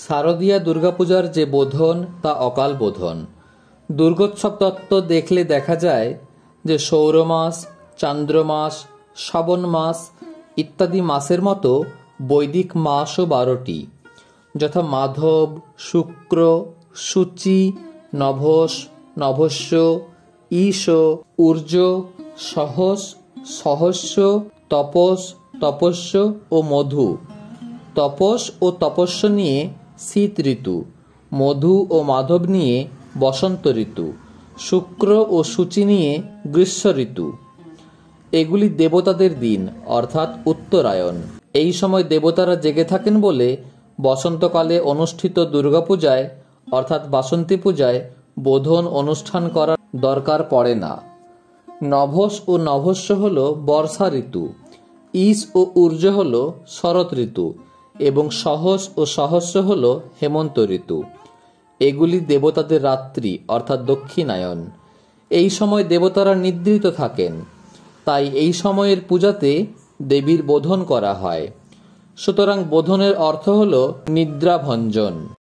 শারদীয়া দুর্গাপূজার যে বোধন তা অকাল বোধন। দুর্গোৎসব তত্ত্ব দেখলে দেখা যায় যে সৌরমাস, চান্দ্রমাস, শ্রাবণ মাস ইত্যাদি মাসের মতো বৈদিক মাসও 12টি, যথা মাধব, শুক্র, সূচি, নভস, নভস্য, ঈশ, ঊর্জ, সহস, সহস্য, তপস, তপস্য ও মধু। তপস ও তপস্য নিয়ে শীত ঋতু, মধু ও মাধব নিয়ে বসন্ত ঋতু, শুক্র ও সূচি নিয়ে গ্রীষ্ম ঋতু। এগুলি দেবতাদের দিন অর্থাৎ উত্তরায়ণ। এই সময় দেবতারা জেগে থাকেন বলে বসন্তকালে অনুষ্ঠিত দুর্গাপূজায় অর্থাৎ বাসন্তী পূজায় বোধন অনুষ্ঠান করার দরকার পড়ে না। নভস ও নভস্য হল বর্ষা ঋতু, ঈশ ও ঊর্জ হল শরৎ ঋতু এবং সহস ও সহস্র হল হেমন্ত ঋতু। এগুলি দেবতাদের রাত্রি অর্থাৎ দক্ষিণায়ন। এই সময় দেবতারা নিদ্রিত থাকেন, তাই এই সময়ের পূজাতে দেবীর বোধন করা হয়। সুতরাং বোধনের অর্থ হল নিদ্রাভঞ্জন।